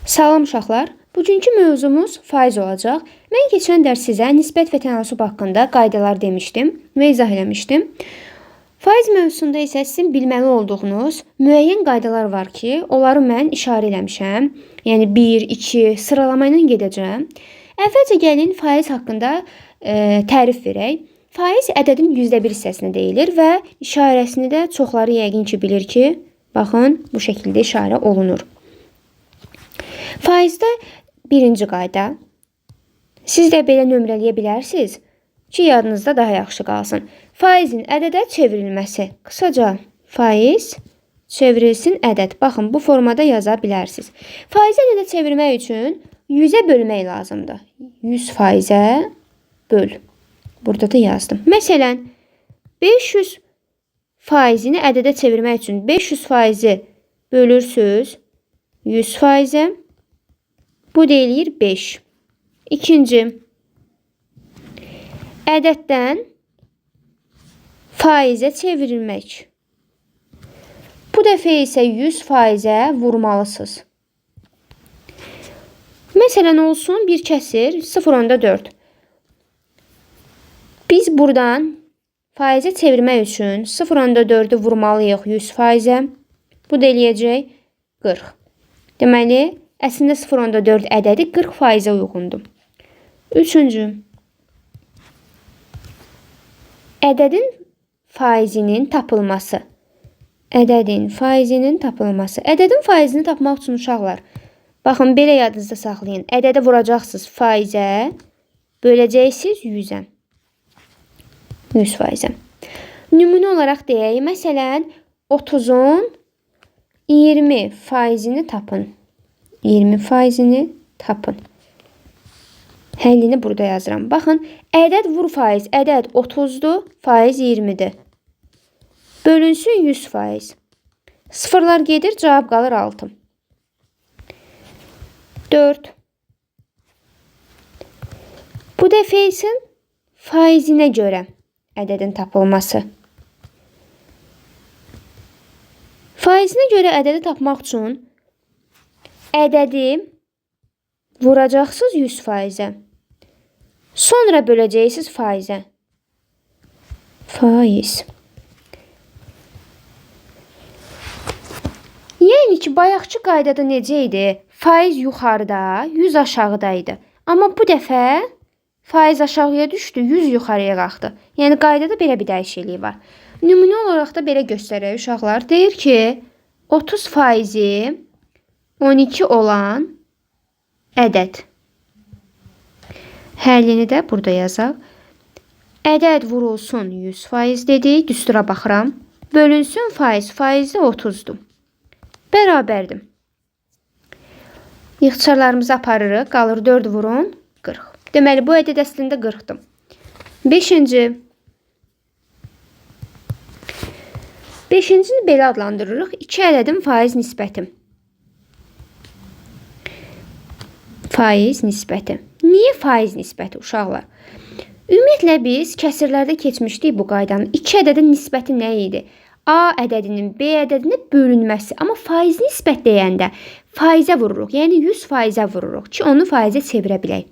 Salam uşaqlar. Bugünkü mövzumuz faiz olacaq. Mən keçən dərs sizə nisbət və tənasüb haqqında qaydalar demişdim və izah eləmişdim. Faiz mövzusunda isə sizin bilməli olduğunuz müəyyən qaydalar var ki, onları mən işarə eləmişəm. Yəni 1, 2 sıralama ilə gedəcəm. Əvvəlcə gəlin faiz haqqında tərif verək. Faiz ədədin %1 hissəsinə deyilir və işarəsini də çoxları yəqin ki bilir ki, baxın bu şəkildə işarə olunur. Faizdə birinci qayda. Siz də belə nömrələyə bilərsiniz ki, yadınızda daha yaxşı qalsın. Faizin ədədə çevrilməsi. Qısaca faiz çevrilsin ədəd. Baxın, bu formada yaza bilərsiniz. Faizi ədədə çevirmək üçün 100-ə bölmək lazımdır. 100 faizə böl. Burada da yazdım. Məsələn, 500 faizini ədədə çevirmək üçün 500 faizi bölürsünüz 100 faizə. Bu deyilir 5. İkinci, ədəddən faizə çevirilmək. Bu dəfə isə 100 faizə vurmalısınız. Məsələn olsun bir kəsir 0.4. Biz buradan faizə çevirmək üçün 0.4'ü vurmalıyıq 100 faizə. Bu da eləyəcək 40. Deməli, əslində 0.4 ədədi 40 faizə uyğundur. Üçüncü, ədədin faizinin tapılması. Ədədin faizinin tapılması. Ədədin faizini tapmaq üçün uşaqlar, baxın, belə yadınızda saxlayın. Ədədə vuracaqsınız faizə, böləcəksiniz 100-ə. 100 faizə. Nümunə olaraq deyək, məsələn, 30'un 20 faizini tapın. 20 faizini tapın. Həllini burada yazıram. Baxın, ədəd vur faiz. Ədəd 30'dur, faiz 20'dir. Bölünsün 100 faiz. Sıfırlar gedir, cavab qalır 6. 4. Bu dəfə isə faizinə görə ədədin tapılması. Faizinə görə ədədi tapmaq üçün ədədi vuracaqsınız 100 faizə. Sonra böləcəksiniz faizə. Faiz. Yəni ki, bayaqçı qaydada necə idi? Faiz yuxarıda, 100 aşağıdaydı. Amma bu dəfə faiz aşağıya düşdü, 100 yuxarıya qalxdı. Yəni qaydada belə bir dəyişiklik var. Nümunə olaraq da belə göstərək uşaqlar. Deyir ki, 30 faizi 12 olan ədəd. Həllini də burada yazaq. Ədəd vurulsun 100 faiz dedik. Düstura baxıram. Bölünsün faiz. Faiz də 30'dur. Bərabərdir. İxtisarlarımızı aparırıq. Qalır 4 vurun 40. Deməli, bu ədəd əslində 40'dır. 5-ci. 5-cini belə adlandırırıq. 2 ədədin faiz nisbəti. Faiz nisbəti. Niyə faiz nisbəti uşaqlar? Ümumiyyətlə biz kəsirlərdə keçmişdik bu qaydanın. 2 ədədin nisbəti nə idi? A ədədinin B ədədinə bölünməsi. Amma faiz nisbət deyəndə faizə vururuq. Yəni 100 faizə vururuq ki, onu faizə çevirə bilək.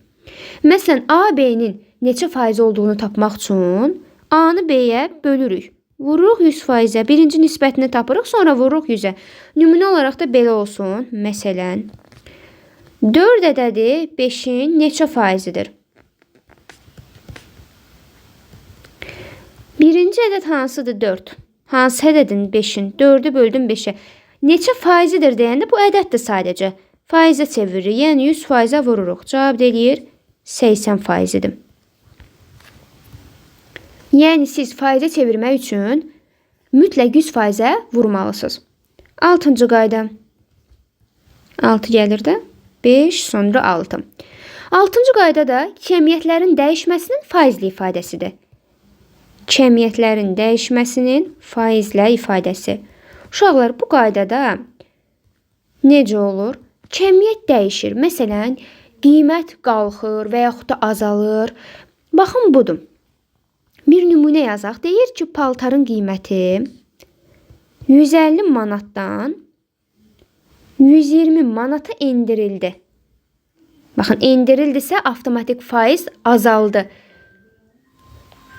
Məsələn, A B-nin neçə faiz olduğunu tapmaq üçün A-nı B-yə bölürük. Vururuq 100 faizə. Birinci nisbətini tapırıq, sonra vururuq 100'ə. Nümunə olaraq da belə olsun. Məsələn, 4 ədədi 5'in neçə faizidir? Birinci ədəd hansıdır? 4. Hansı ədədin 5'in? 4'ü böldüm 5'ə. Neçə faizidir deyəndə bu ədəddir sadəcə. Faizə çeviririk. Yəni 100 faizə vururuq. Cavab deyir 80 faizidir. Yəni siz faizə çevirmək üçün mütləq 100 faizə vurmalısınız. 6-cı qayda. 6 gəlir də 5 sonra 6. 6-cı qayda da kəmiyyətlərin dəyişməsinin faizli ifadəsidir. Kəmiyyətlərin dəyişməsinin faizlə ifadəsi. Uşaqlar, bu qaydada necə olur? Kəmiyyət dəyişir. Məsələn, qiymət qalxır və yaxud da azalır. Baxın, budur. Bir nümunə yazaq. Deyir ki, paltarın qiyməti 150 manatdan 120 manata endirildi. Baxın, endirildisə avtomatik faiz azaldı.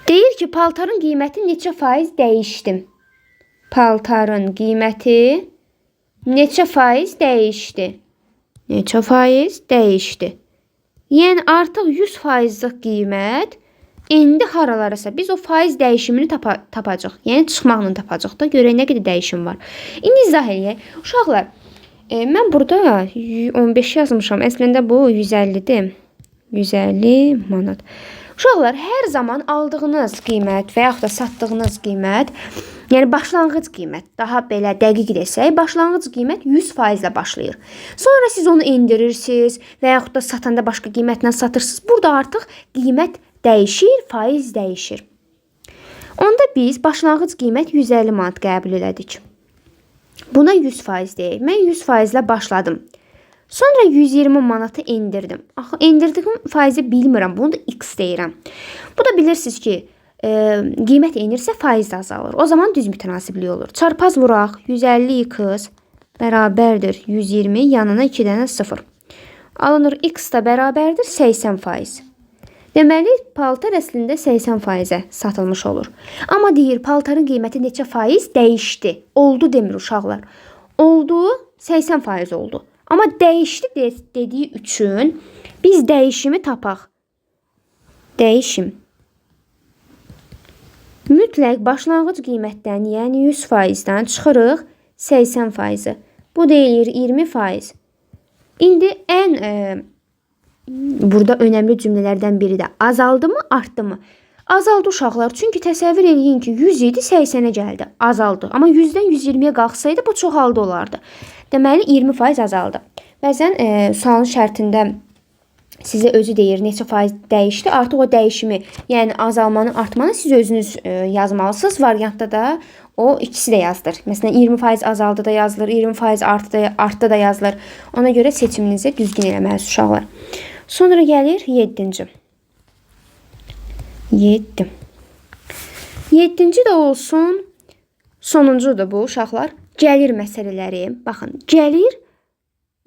Deyir ki, paltarın qiyməti neçə faiz dəyişdi? Paltarın qiyməti neçə faiz dəyişdi? Neçə faiz dəyişdi? Yəni artıq 100%'lik qiymət indi haralarasa biz o faiz dəyişimini tapacaq. Yəni çıxmaqla tapacaq da. Görək nə qədər dəyişim var. İndi izah eləyək. Uşaqlar, mən burada 15 yazmışam. Əslində bu 150'dir. 150 manat. Uşaqlar, hər zaman aldığınız qiymət və yaxud da satdığınız qiymət, yəni başlanğıc qiymət, daha belə dəqiq desək, başlanğıc qiymət 100% ilə başlayır. Sonra siz onu endirirsiniz və yaxud da satanda başqa qiymətlə satırsınız. Burada artıq qiymət dəyişir, faiz dəyişir. Onda biz başlanğıc qiymət 150 manat qəbul elədik. Buna 100% deyək. Mən 100% ilə başladım. Sonra 120 manatı endirdim. Axı, endirdiyim faizi bilmirəm. Bunu da X deyirəm. Bu da bilirsiniz ki, qiymət enirsə faiz də azalır. O zaman düz mütənasiblik olur. Çarpaz vuraq. 150 X bərabərdir 120, yanına 2 dənə 0. Alınır, X da bərabərdir 80%. Deməli, paltar əslində 80%-ə satılmış olur. Amma deyir, paltarın qiyməti neçə faiz dəyişdi. Oldu demir uşaqlar. Oldu, 80% oldu. Amma dəyişdi dediyi üçün biz dəyişimi tapaq. Dəyişim. Mütləq başlanğıc qiymətdən, yəni 100%-dən çıxırıq 80%. Bu deyilir 20%. İndi ən burada önəmli cümlələrdən biri də azaldı mı, artdı mı? Azaldı uşaqlar. Çünki təsəvvür edin ki, 100 idi, 80-ə gəldi. Azaldı. Amma 100-dən 120-yə qalxsaydı bu çoxaldı olardı. Deməli 20% azaldı. Bəzən sualın şərtində sizə özü deyir neçə faiz dəyişdi. Artıq o dəyişimi, yəni azalmanı, artmanı siz özünüz yazmalısınız. Variantda da o ikisi də yazılır. Məsələn 20% azaldı da yazılır, 20% artdı da yazılır. Ona görə seçiminizi düzgün eləməlisiniz uşaqlar. Sonra gəlir 7-ci. 7. 7-ci də olsun. Sonuncudur bu uşaqlar. Gəlir məsələləri. Baxın, gəlir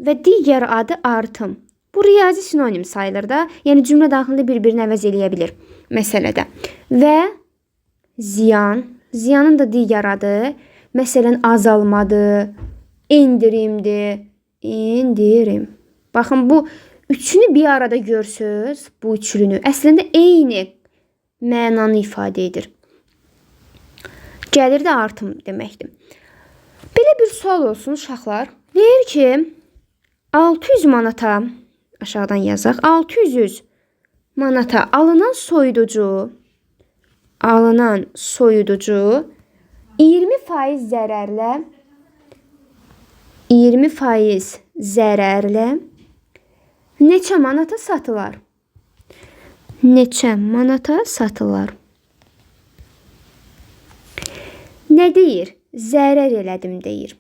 və digər adı artım. Bu riyazi sinonim sayılır da. Yəni cümlə daxilində bir-birini əvəz eləyə bilir məsələdə. Və ziyan. Ziyanın da digər adı məsələn azalmadır, endirimdir, endirim. Baxın, bu üçünü bir arada görsünüz, bu üçlünü. Əslində eyni mənanı ifadə edir. Gəlir də artım deməkdir. Belə bir sual olsun uşaqlar. Deyir ki, 600 manata, aşağıdan yazaq, 600 manata alınan soyuducu 20% zərərlə neçə manata satılar? Neçə manata satılar? Nə deyir? Zərər elədim deyir.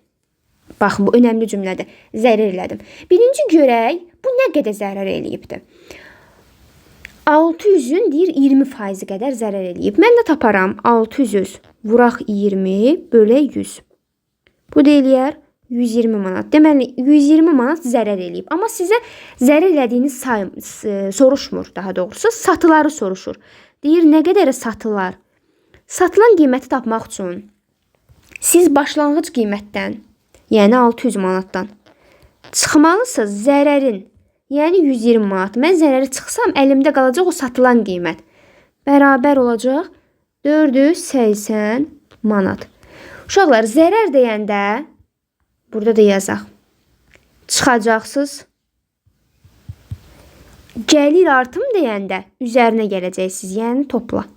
Baxın, bu önəmli cümlədir. Zərər elədim. Birinci görək, bu nə qədər zərər eləyibdir? 600-ün deyir 20% qədər zərər eləyib. Mən də taparam 600 vuraq 20 bölə 100. Bu da eləyər 120 manat. Deməli 120 manat zərər eləyib. Amma sizə zərər elədiyini soruşmur, daha doğrusu satıları soruşur. Deyir nə qədər satılar? Satılan qiyməti tapmaq üçün siz başlanğıc qiymətdən, yəni 600 manatdan çıxmalısınız zərərin, yəni 120 manat. Mən zərəri çıxsam, əlimdə qalacaq o satılan qiymət. Bərabər olacaq 480 manat. Uşaqlar, zərər deyəndə, burada da yazaq, çıxacaqsınız. Gəlir artım deyəndə üzərinə gələcəksiniz, yəni topla.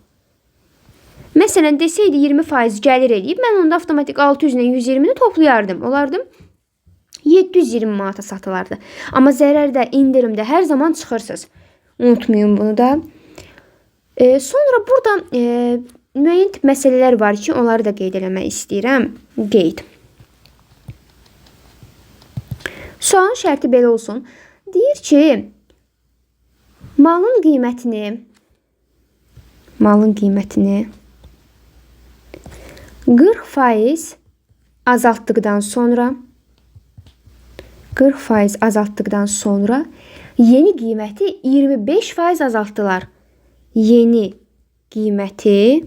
Məsələn, desəydi 20% gəlir eləyib, mən onda avtomatik 600 ilə 120-ni toplayardım. Olardım 720 manata satılardı. Amma zərərdə, indirimdə hər zaman çıxırsınız. Unutmayın bunu da. Sonra burada müəyyən tip məsələlər var ki, onları da qeyd eləmək istəyirəm. Qeyd. Sualın şərti belə olsun. Deyir ki, malın qiymətini 40% azaltdıqdan sonra 40% azaltdıqdan sonra yeni qiyməti 25% azaltdılar. Yeni qiyməti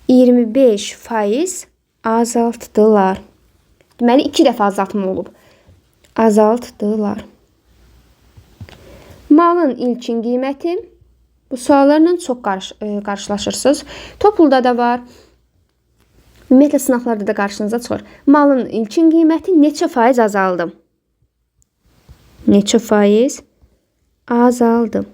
25% azaltdılar. Deməli 2 dəfə azaltma olub. Azaltdılar. Malın ilkin qiyməti. Bu suallarla çox qarşılaşırsınız. Topulda da var. Ümumiyyətlə sınaqlarda da qarşınıza çıxır. Malın ilkin qiyməti neçə faiz azaldı? Neçə faiz azaldı?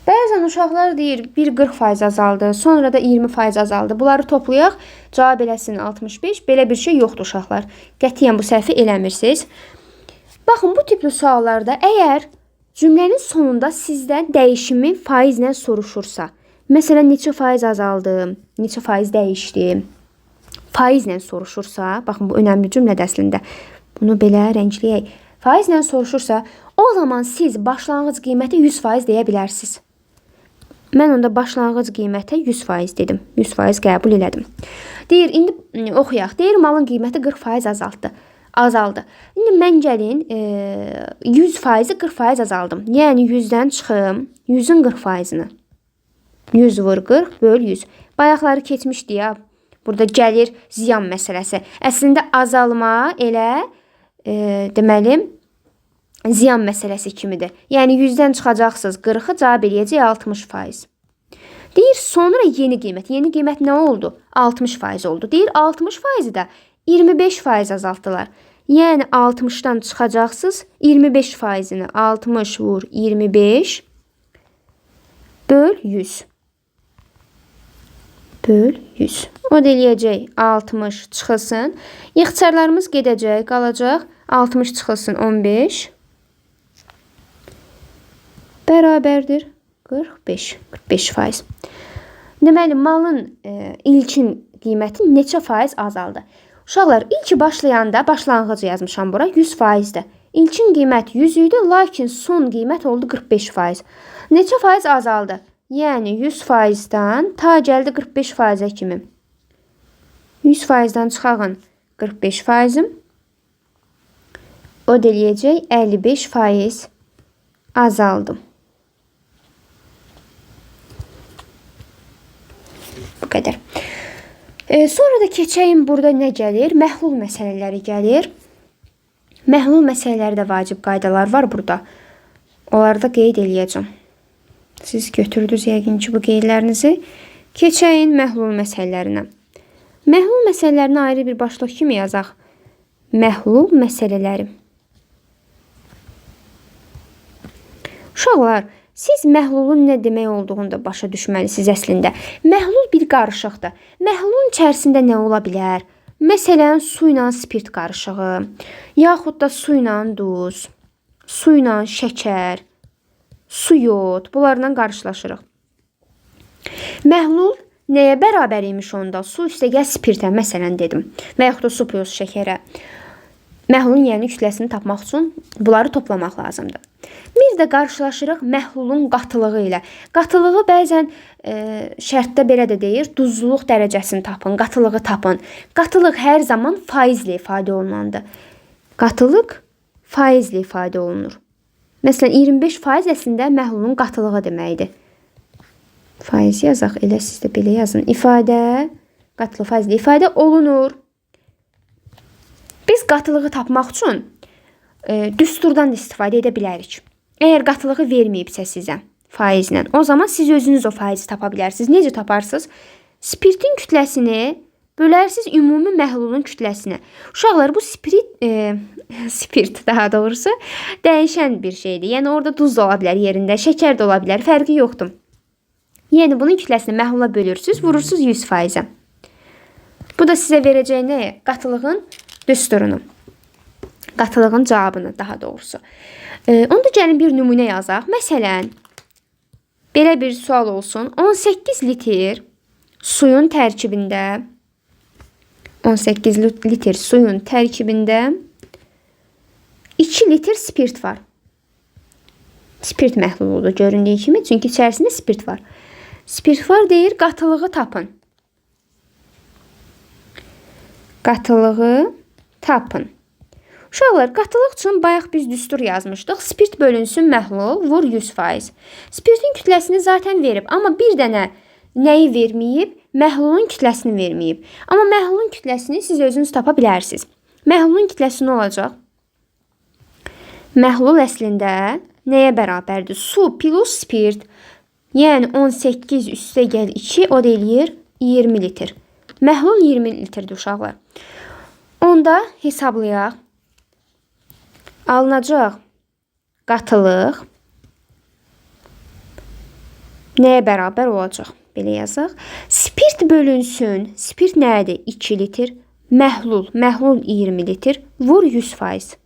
Bəzən uşaqlar deyir 40% azaldı, sonra da 20% azaldı. Bunları toplayaq, cavab eləsin 65. Belə bir şey yoxdur uşaqlar. Qətiyyən bu səhvi eləmirsiniz. Baxın, bu tipli suallarda əgər cümlənin sonunda sizdən dəyişimi faizlə soruşursa, məsələn, neçə faiz azaldı, neçə faiz dəyişdi, faizlə soruşursa, baxın, bu önəmli cümlədir əslində. Bunu belə rəngləyək. Faizlə soruşursa, o zaman siz başlanğıc qiymətə 100% deyə bilərsiniz. Mən onda başlanğıc qiymətə 100% dedim. 100% qəbul elədim. Deyir, indi oxuyaq. Deyir, malın qiyməti 40% azaldı. İndi mən gəlin 100%-i 40% azaldım. Yəni 100-dən çıxım 100-ün 40%-ni. 100 vur 40 böl 100. Bayaqları keçmişdi ya. Burada gəlir ziyan məsələsi. Əslində azalma elə deməli ziyan məsələsi kimidir. Yəni 100-dən çıxacaqsınız 40-ı, cavab eləyəcək 60%. Deyir, sonra yeni qiymət. Yeni qiymət nə oldu? 60% oldu. Deyir, 60%-i də 25% azaltdılar. Yəni 60-dan çıxacaqsınız 25%-ni. 60 vur 25 böl 100. Böl 100. O da eləyəcək 60 çıxılsın. İxtisarlarımız gedəcək, qalacaq 60 çıxılsın 15 bərabərdir 45%. Deməli, malın ilkin qiyməti neçə faiz azaldı? Uşaqlar, ilk başlayanda başlanğıc yazmışam bura 100%-dir. İlkin qiymət 100 idi, lakin son qiymət oldu 45%. Neçə faiz azaldı? Yəni 100%-dan ta gəldi 45%-ə kimi. 100%-dan çıxağın 45%-im. O da eləyəcək 55% azaldım. Bu qədər. Sonra da keçəyim, burada nə gəlir? Məhlul məsələləri gəlir. Məhlul məsələlərdə vacib qaydalar var burada. Onları da qeyd eləyəcəm. Siz götürdünüz yəqin ki bu qeydlərinizi. Keçəyin məhlul məsələlərinə. Məhlul məsələlərinə ayrı bir başlıq kimi yazaq. Məhlul məsələləri. Uşaqlar, siz məhlulun nə demək olduğunu da başa düşməlisiniz əslində. Məhlul bir qarışıqdır. Məhlulun içərisində nə ola bilər? Məsələn, su ilə spirt qarışığı, yaxud da su ilə duz, su ilə şəkər, su yod, bunlarla qarşılaşırıq. Məhlul nəyə bərabər imiş onda? Su üstəgəl spirtə, məsələn dedim. Və yaxud da su plus şəkərə. Məhlulun yeni kütləsini tapmaq üçün bunları toplamaq lazımdır. Bir də qarşılaşırıq məhlulun qatılığı ilə. Qatılığı bəzən şərtdə belə də deyir, duzluluq dərəcəsini tapın, qatılığı tapın. Qatılıq hər zaman faizlə ifadə olunandır. Qatılıq faizlə ifadə olunur. Məsələn, 25% əslində məhlulun qatılığı deməkdir. Faiz yazaq, elə siz də belə yazın. İfadə, qatılıq faizlə ifadə olunur. Biz qatılığı tapmaq üçün düsturdan da istifadə edə bilərik. Əgər qatılığı verməyibsə sizə faizlə, o zaman siz özünüz o faizi tapa bilərsiniz. Necə taparsınız? Spirtin kütləsini bölərsiniz ümumi məhlulun kütləsinə. Uşaqlar, bu spirt daha doğrusu dəyişən bir şeydir. Yəni orada duz da ola bilər yerində, şəkər də ola bilər, fərqi yoxdur. Yəni bunun kütləsini məhlula bölürsünüz, vurursunuz 100%-ə. Bu da sizə verəcək nə? Qatılığın düsturunu. Qatılığın cavabını daha doğrusu. Onda gəlin bir nümunə yazaq. Məsələn, belə bir sual olsun. 18 litr suyun tərkibində 2 litr spirt var. Spirt məhluludur göründüyü kimi, çünki içərisində spirt var. Spirt var deyir, qatılığı tapın. Qatılığı tapın. Uşaqlar, qatılıq üçün bayaq biz düstur yazmışdıq. Spirt bölünsün məhlul, vur 100%. Spirtin kütləsini zaten verib, amma bir dənə nəyi verməyib? Məhlulun kütləsini verməyib. Amma məhlulun kütləsini siz özünüz tapa bilərsiniz. Məhlulun kütləsi nə olacaq? Məhlul əslində nəyə bərabərdir? Su plus spirt. Yəni 18 üstə gəl 2, o da eləyir 20 litr. Məhlul 20 litrdir uşaqlar. Onda hesablayaq. Alınacaq qatılıq nəyə bərabər olacaq? Belə yazaq. Spirt bölünsün. Spirt nədir? 2 litr. Məhlul 20 litr. Vur 100%.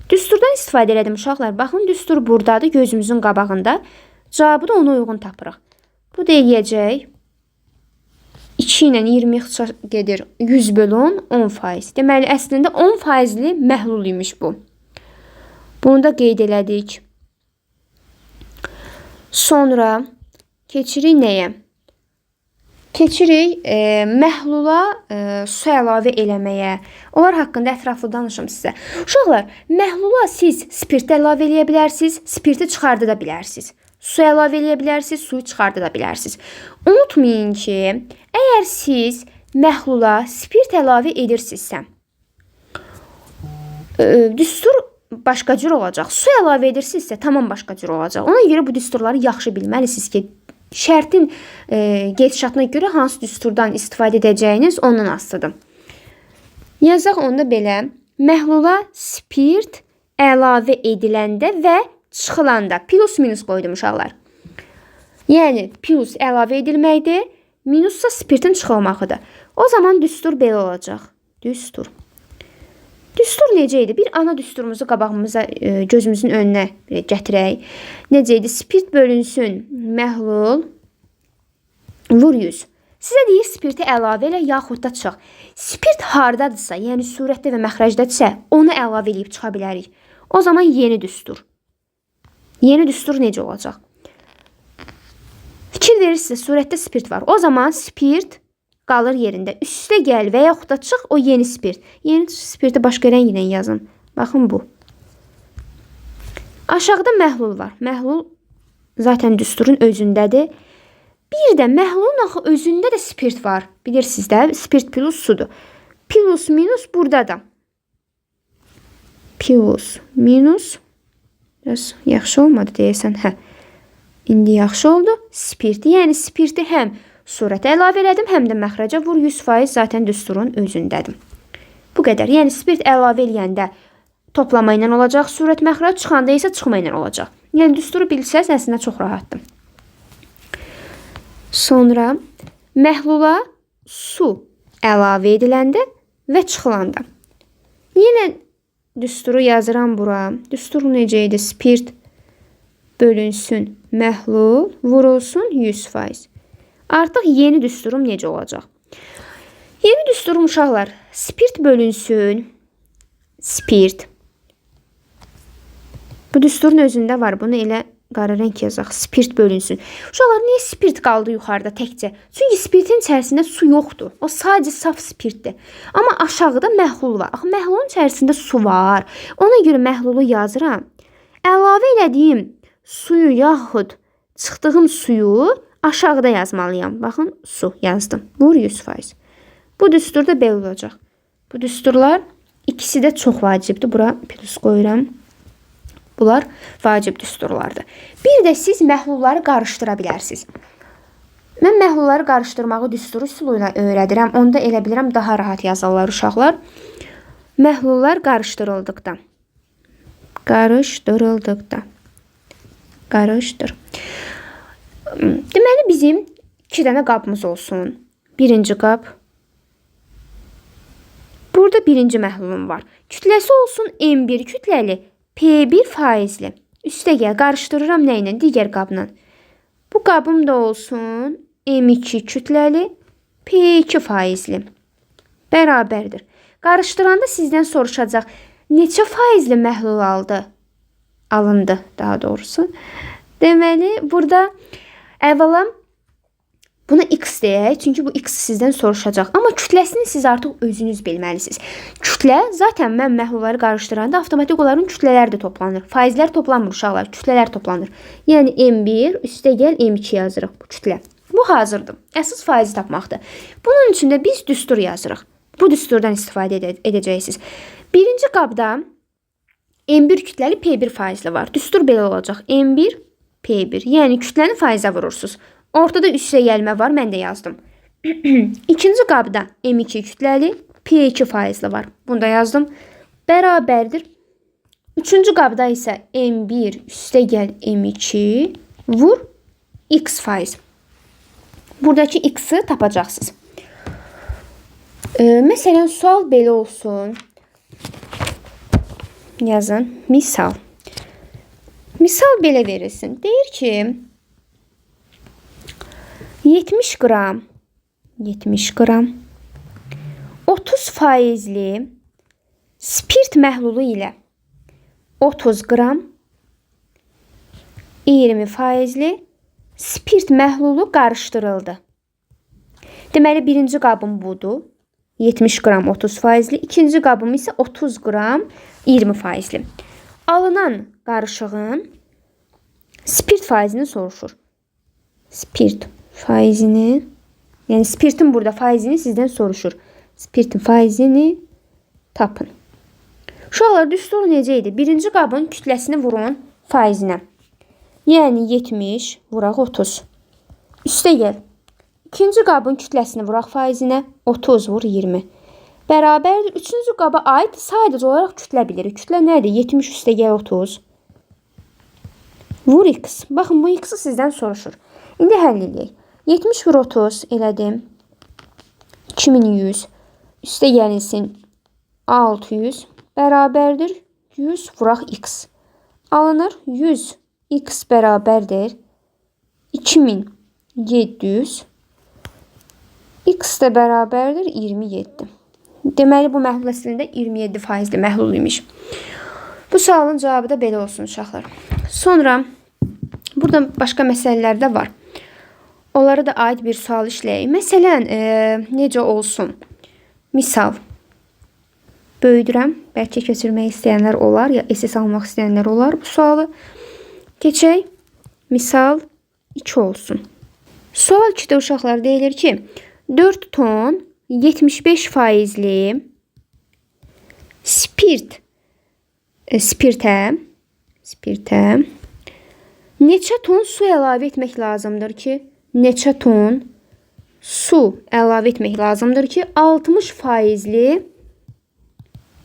Düsturdan istifadə elədim uşaqlar. Baxın, düstur buradadır, gözümüzün qabağında. Cavabı da ona uyğun tapırıq. Bu da eləyəcək. 2 ilə 20 gedir. 100 bölü 10, 10%. Deməli, əslində 10%li məhlul imiş bu. Bunu da qeyd elədik. Sonra keçirik nəyə? Keçirik məhlula su əlavə eləməyə. Onlar haqqında ətraflı danışım sizə. Uşaqlar, məhlula siz spirt əlavə eləyə bilərsiniz, spirti çıxarda da bilərsiniz. Su əlavə eləyə bilərsiniz, suyu çıxarda da bilərsiniz. Unutmayın ki, əgər siz məhlula spirt əlavə edirsinizsə, düstur başqa cür olacaq. Su əlavə edirsinizsə, tamam başqa cür olacaq. Ona görə bu düsturları yaxşı bilməlisiniz ki, şərtin gedişatına görə hansı düsturdan istifadə edəcəyiniz ondan asılıdır. Yazaq onda belə. Məhlula spirt əlavə ediləndə və çıxılanda. Plus minus qoydum uşaqlar. Yəni plus əlavə edilməkdir, minussa spirtin çıxılmağıdır. O zaman düstur belə olacaq. Düstur. Düstur necə idi? Bir ana düsturumuzu qabağımıza, gözümüzün önünə gətirək. Necə idi? Spirt bölünsün, məhlul, vur 100. Sizə deyir, spirti əlavə elə, yaxud da çıx. Spirt hardadırsa, yəni surətdə və məxrəcdədirsə, onu əlavə eləyib çıxa bilərik. O zaman yeni düstur. Yeni düstur necə olacaq? Fikir verirsiniz, surətdə spirt var. O zaman spirt qalır yerində. Üstə gəl və yaxud da çıx, o yeni spirt. Yeni spirti başqa rənglə yazın. Baxın bu. Aşağıda məhlul var. Məhlul zaten düsturun özündədir. Bir də məhlulun axı özündə də spirt var. Bilirsiniz də, spirt plus sudur. Plus minus burada da. Plus minus. Biraz yaxşı olmadı deyəsən. Hə. İndi yaxşı oldu. Spirti, yəni spirti həm surətə əlavə elədim, həm də məxrəcə vur 100% zaten düsturun özündədir. Bu qədər. Yəni spirt əlavə eləyəndə toplama ilə olacaq, surət məxrəc çıxanda isə çıxma ilə olacaq. Yəni düsturu bilsəz əslində çox rahatdır. Sonra məhlula su əlavə ediləndə və çıxılanda. Yenə düsturu yazıram bura. Düstur necə idi? Spirt bölünsün, məhlul vurulsun 100%. Artıq yeni düsturum necə olacaq? Yeni düsturum uşaqlar, spirt bölünsün, spirt. Bu düsturun özündə var. Bunu elə qara rəng yazaq. Spirt bölünsün. Uşaqlar, niyə spirt qaldı yuxarıda təkcə? Çünki spirtin içərisində su yoxdur. O sadəcə saf spirtdir. Amma aşağıda məhlul var. Axı məhlulun içərisində su var. Ona görə məhlulu yazıram. Əlavə elədiyim suyu yaxud çıxdığım suyu aşağıda yazmalıyam. Baxın, su yazdım. Vur 100%. Bu düstur da belə olacaq. Bu düsturlar ikisi də çox vacibdir. Bura plus qoyuram. Bunlar vacib düsturlardır. Bir də siz məhlulları qarışdıra bilərsiniz. Mən məhlulları qarışdırmağı düsturu üsulu ilə öyrədirəm. Onda elə bilirəm daha rahat yazarlar uşaqlar. Məhlullar qarışdırıldıqda. Qarışdırıldıqda. Qarışdır. Deməli bizim 2 dənə qabımız olsun. Birinci qab. Burada birinci məhlulum var. Kütləsi olsun M1 kütləli, P1 faizli. Üstə gəl, qarışdırıram nə ilə? Digər qabla. Bu qabım da olsun M2 kütləli, P2 faizli. Bərabərdir. Qarışdıranda sizdən soruşacaq, neçə faizli məhlul alındı daha doğrusu. Deməli, burada əvvəla Buna x deyək, çünki bu x sizdən soruşacaq. Amma kütləsini siz artıq özünüz bilməlisiniz. Kütlə, zaten mən məhlulları qarışdıranda avtomatik onların kütlələri də toplanır. Faizlər toplanmır uşaqlar, kütlələr toplanır. Yəni M1 üstəgəl M2 yazırıq bu kütlə. Bu hazırdır. Əsas faizi tapmaqdır. Bunun üçün də biz düstur yazırıq. Bu düsturdan istifadə edəcəksiniz. Birinci qabda M1 kütləli P1 faizli var. Düstur belə olacaq. M1 P1. Yəni kütləni faizə vurursunuz. Ortada üstə gəlmə var, mən də yazdım. İkinci qabda M2 kütləli P2 faizli var. Bunu da yazdım. Bərabərdir. Üçüncü qabda isə M1 üstə gəl M2 vur X faiz. Buradakı X'i tapacaqsınız. Məsələn, sual belə olsun. Yazın. Misal. Misal belə verilsin. Deyir ki, 70 qram 30 faizli spirt məhlulu ilə 30 qram 20 faizli spirt məhlulu qarışdırıldı. Deməli, birinci qabım budur. 70 qram 30 faizli. İkinci qabım isə 30 qram 20 faizli. Alınan qarışığın spirt faizini soruşur. Spirt faizini, yəni spirtin burada faizini sizdən soruşur. Spirtin faizini tapın. Uşaqlar, düstur necə idi? Birinci qabın kütləsini vurun faizinə. Yəni 70 vuraq 30. Üstə gəl. İkinci qabın kütləsini vuraq faizinə. 30 vur 20. Bərabərdir. Üçüncü qaba aid sadəcə olaraq kütlə bilirik. Kütlə nədir? 70 üstə gəl 30. Vur x. Baxın, bu x-i sizdən soruşur. İndi həll edək. 70 vur 30 elədim. 2100. Üstə gəlinsin 600. Bərabərdir. 100 vuraq x. Alınır. 100 x bərabərdir. 2700. X də bərabərdir 27. Deməli, bu məhlul əslində 27 faizli məhlul imiş. Bu sualın cavabı da belə olsun uşaqlar. Sonra burada başqa məsələlər də var. Onlara da aid bir sual işləyək. Məsələn, necə olsun? Misal. Böyüdürəm. Bəlkə keçirmək istəyənlər olar, ya SS almaq istəyənlər olar bu sualı. Keçək. Misal 2 olsun. Sual 2-də uşaqlar deyilir ki, 4 ton 75 faizli spirtə neçə ton su əlavə etmək lazımdır ki, 60 faizli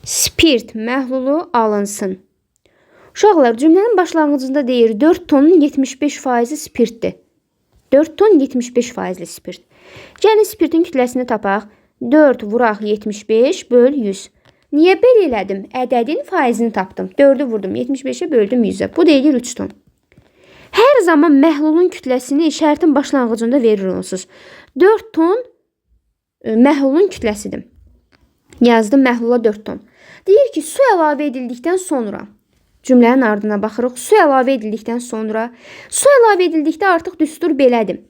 spirt məhlulu alınsın. Uşaqlar, cümlənin başlanğıcında deyir 4 tonun 75 faizi spirtdir. 4 ton 75 faizli spirt. Gəlin spirtin kütləsini tapaq. 4 vuraq 75 böl 100. Niyə belə elədim? Ədədin faizini tapdım. 4'ü vurdum 75'e böldüm 100'e. Bu deyilir 3 ton. Hər zaman məhlulun kütləsini şərtin başlanğıcında verirsiniz. 4 ton məhlulun kütləsidir. Yazdım məhlula 4 ton. Deyir ki, su əlavə edildikdən sonra, cümlənin ardına baxırıq, su əlavə edildikdə artıq düstur belədir.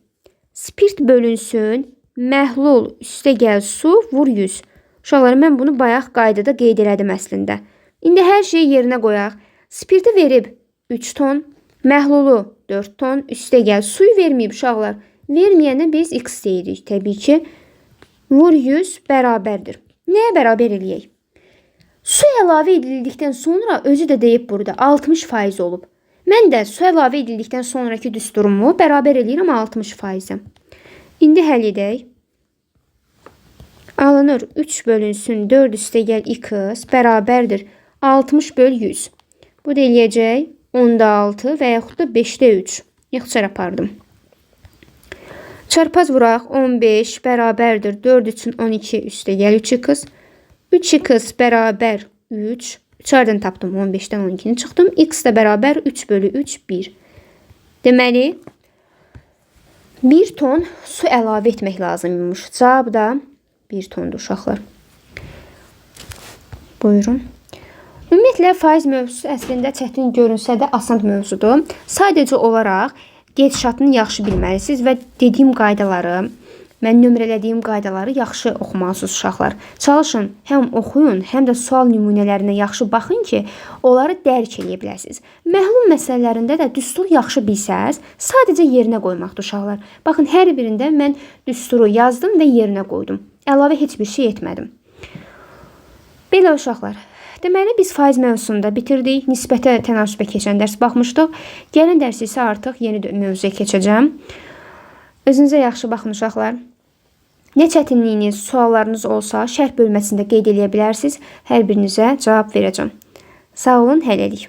Spirt bölünsün, məhlul üstə gəl su, vur 100. Uşaqlar, mən bunu bayaq qaydada qeyd elədim əslində. İndi hər şeyi yerinə qoyaq. Spirti verib 3 ton, məhlulu 4 ton, üstə gəl suyu verməyib uşaqlar. Verməyənə biz x deyirik təbii ki. Vur 100 bərabərdir. Nəyə bərabər eləyək? Su əlavə edildikdən sonra özü də deyib burada 60% olub. Mən də su əlavə edildikdən sonraki düsturumu bərabər eləyirəm 60%. İndi həll edək. Alınır 3 bölünsün 4 üstə gəl x bərabərdir 60 böl 100. Bu da eləyəcək 10'da 6 və yaxud da 5'də 3. Yaxçar apardım. Çarpaz vuraq 15 bərabərdir 4 üçün 12 üstə gəl 3x. 3x bərabər 3. 3'dən tapdım 15'dən 12'ni çıxdım. X də bərabər 3 bölü 3 1. Deməli 1 ton su əlavə etmək lazımmış. Cavab da 1 tondur uşaqlar. Buyurun. Ümumiyyətlə faiz mövzusu əslində çətin görünsə də asan mövzudur. Sadəcə olaraq gedişatını yaxşı bilməlisiniz və dediyim qaydaları, mən nömrələdiyim qaydaları yaxşı oxumalısınız uşaqlar. Çalışın, həm oxuyun, həm də sual nümunələrinə yaxşı baxın ki, onları dərk edə biləsiniz. Məhlum məsələlərində də düsturu yaxşı bilsəz, sadəcə yerinə qoymaqdır uşaqlar. Baxın, hər birində mən düsturu yazdım və yerinə qoydum. Əlavə heç bir şey etmədim. Belə uşaqlar. Deməli, biz faiz mövzusunda bitirdik. Nisbətə, tənasübə keçən dərs baxmışdıq. Gələn dərs isə artıq yeni mövzuya keçəcəm. Özünüzə yaxşı baxın uşaqlar. Nə çətinliyiniz, suallarınız olsa şərh bölməsində qeyd edə bilərsiniz. Hər birinizə cavab verəcəm. Sağ olun, hələlik.